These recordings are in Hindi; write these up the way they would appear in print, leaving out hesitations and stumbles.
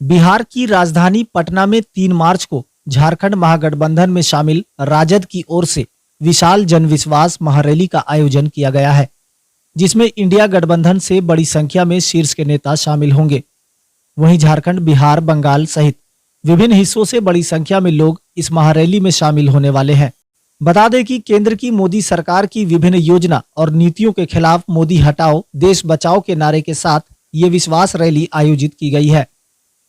बिहार की राजधानी पटना में 3 मार्च को झारखंड महागठबंधन में शामिल राजद की ओर से विशाल जनविश्वास महारैली का आयोजन किया गया है, जिसमें इंडिया गठबंधन से बड़ी संख्या में शीर्ष के नेता शामिल होंगे। वहीं झारखंड, बिहार, बंगाल सहित विभिन्न हिस्सों से बड़ी संख्या में लोग इस महारैली में शामिल होने वाले हैं। बता दें कि केंद्र की मोदी सरकार की विभिन्न योजना और नीतियों के खिलाफ मोदी हटाओ देश बचाओ के नारे के साथ ये विश्वास रैली आयोजित की गई है।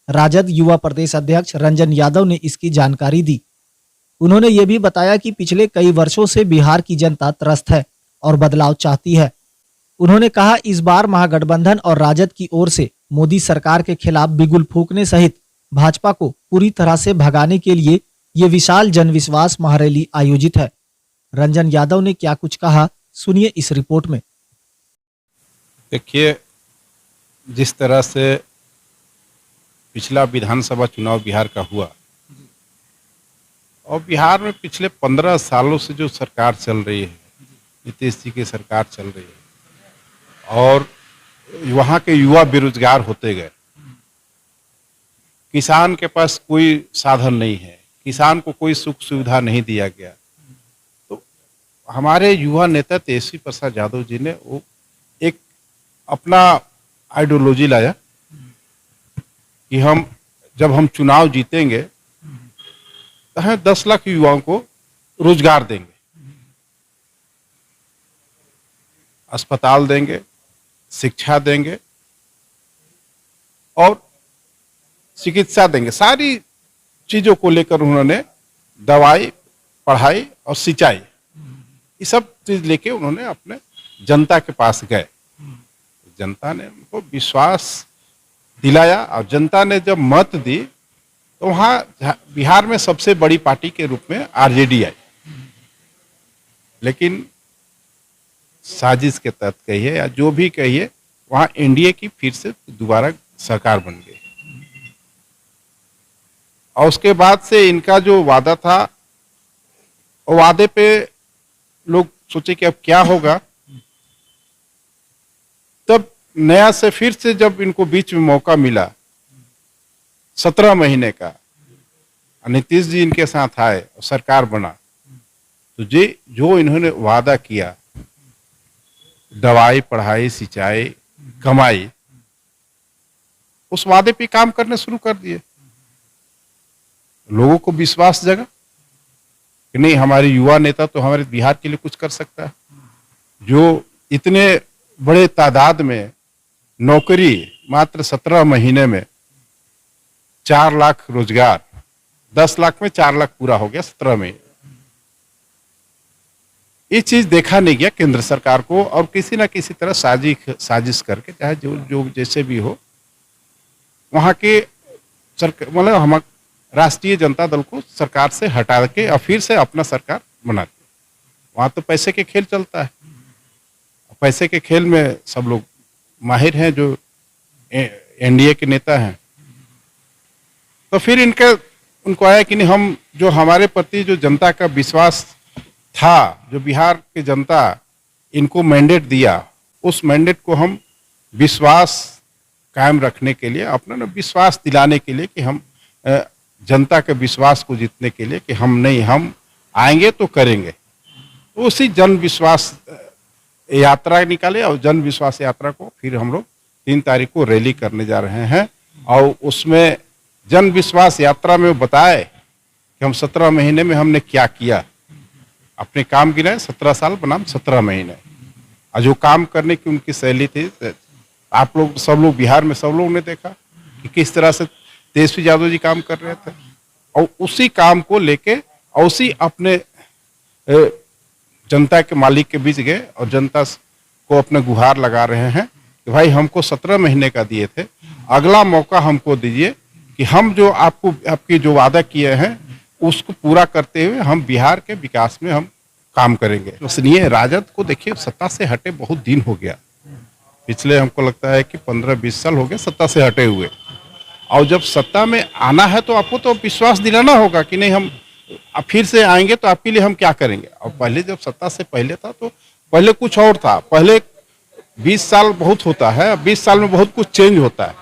राजद युवा प्रदेश अध्यक्ष रंजन यादव ने इसकी जानकारी दी। उन्होंने ये भी बताया कि पिछले कई वर्षों से बिहार की जनता त्रस्त है और बदलाव चाहती है। उन्होंने कहा, इस बार महागठबंधन और राजद की ओर से मोदी सरकार के खिलाफ बिगुल फूंकने सहित भाजपा को पूरी तरह से भगाने के लिए ये विशाल जनविश्वास महारैली आयोजित है। रंजन यादव ने क्या कुछ कहा, सुनिए इस रिपोर्ट में। देखिए, जिस तरह से पिछला विधानसभा चुनाव बिहार का हुआ और बिहार में पिछले 15 सालों से जो सरकार चल रही है, नीतीश जी की सरकार चल रही है और वहाँ के युवा बेरोजगार होते गए। किसान के पास कोई साधन नहीं है, किसान को कोई सुख सुविधा नहीं दिया गया। तो हमारे युवा नेता तेजस्वी प्रसाद यादव जी ने वो एक अपना आइडियोलॉजी लाया कि जब हम चुनाव जीतेंगे तो हम 10 लाख युवाओं को रोजगार देंगे, अस्पताल देंगे, शिक्षा देंगे और चिकित्सा देंगे। सारी चीजों को लेकर उन्होंने दवाई, पढ़ाई और सिंचाई, ये सब चीज लेके उन्होंने अपने जनता के पास गए। जनता ने उनको विश्वास दिलाया और जनता ने जब मत दी तो वहाँ बिहार में सबसे बड़ी पार्टी के रूप में आरजेडी आई। लेकिन साजिश के तहत कहिए या जो भी कहिए, वहाँ एनडीए की फिर से दोबारा सरकार बन गई। और उसके बाद से इनका जो वादा था, वो वादे पे लोग सोचे कि अब क्या होगा। तब नया से फिर से जब इनको बीच में मौका मिला 17 महीने का, नीतीश जी इनके साथ आए और सरकार बना, तो जो इन्होंने वादा किया, दवाई, पढ़ाई, सिंचाई, कमाई, उस वादे पे काम करने शुरू कर दिए। लोगों को विश्वास जगा कि नहीं, हमारे युवा नेता तो हमारे बिहार के लिए कुछ कर सकता है। जो इतने बड़े तादाद में नौकरी, मात्र 17 महीने में 4 लाख रोजगार, 10 लाख में 4 लाख पूरा हो गया 17 में। ये चीज देखा नहीं गया केंद्र सरकार को, और किसी ना किसी तरह साजिश करके, चाहे जो जैसे भी हो, वहां के मतलब हम राष्ट्रीय जनता दल को सरकार से हटा के और फिर से अपना सरकार बनाते। वहां तो पैसे के खेल चलता है, पैसे के खेल में सब लोग माहिर हैं जो एनडीए के नेता हैं। तो फिर उनको आया कि नहीं, हम जो हमारे प्रति जो जनता का विश्वास था, जो बिहार की जनता इनको मैंडेट दिया, उस मैंडेट को हम विश्वास कायम रखने के लिए, अपना ना विश्वास दिलाने के लिए कि हम जनता के विश्वास को जीतने के लिए कि हम आएंगे तो करेंगे। तो उसी जन विश्वास यात्रा निकाले और जन विश्वास यात्रा को फिर हम लोग 3 तारीख को रैली करने जा रहे हैं। और उसमें जन विश्वास यात्रा में वो बताए कि हम 17 महीने में हमने क्या किया। अपने काम गिनाए, 17 साल बनाम 17 महीने, और जो काम करने की उनकी शैली थी, आप लोग सब लोग बिहार में सब लोगों ने देखा कि किस तरह से तेजस्वी यादव जी काम कर रहे थे। और उसी काम को लेके और उसी अपने जनता के मालिक के बीच गए और जनता को अपने गुहार लगा रहे हैं कि भाई, हमको 17 महीने का दिए थे, अगला मौका हमको दीजिए कि हम जो आपकी जो वादा किए हैं उसको पूरा करते हुए हम बिहार के विकास में हम काम करेंगे। इसलिए राजद को देखिए, सत्ता से हटे बहुत दिन हो गया, पिछले हमको लगता है कि 15-20 साल हो गए सत्ता से हटे हुए। और जब सत्ता में आना है तो आपको तो विश्वास दिलाना होगा कि नहीं, हम फिर से आएंगे तो आपके लिए हम क्या करेंगे। और पहले जब सत्ता से पहले था तो पहले कुछ और था। पहले 20 साल बहुत होता है, 20 साल में बहुत कुछ चेंज होता है।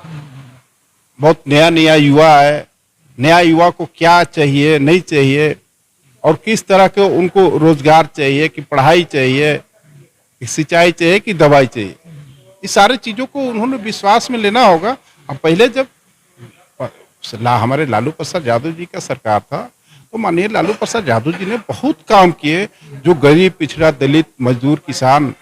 बहुत नया नया युवा है, नया युवा को क्या चाहिए नहीं चाहिए और किस तरह के उनको रोजगार चाहिए, कि पढ़ाई चाहिए, कि सिंचाई चाहिए, कि दवाई चाहिए, इस सारी चीजों को उन्होंने विश्वास में लेना होगा। अब पहले जब हमारे लालू प्रसाद यादव जी का सरकार था तो माननीय लालू प्रसाद यादव जी ने बहुत काम किए, जो गरीब पिछड़ा दलित मजदूर किसान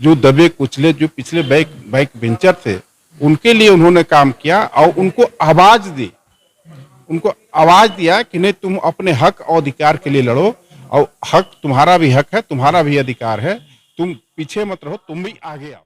जो दबे कुचले जो पिछले बैक बेंचर थे उनके लिए उन्होंने काम किया और उनको आवाज दी, उनको आवाज दिया कि नहीं तुम अपने हक और अधिकार के लिए लड़ो और हक तुम्हारा भी हक है, तुम्हारा भी अधिकार है, तुम पीछे मत रहो, तुम भी आगे आओ।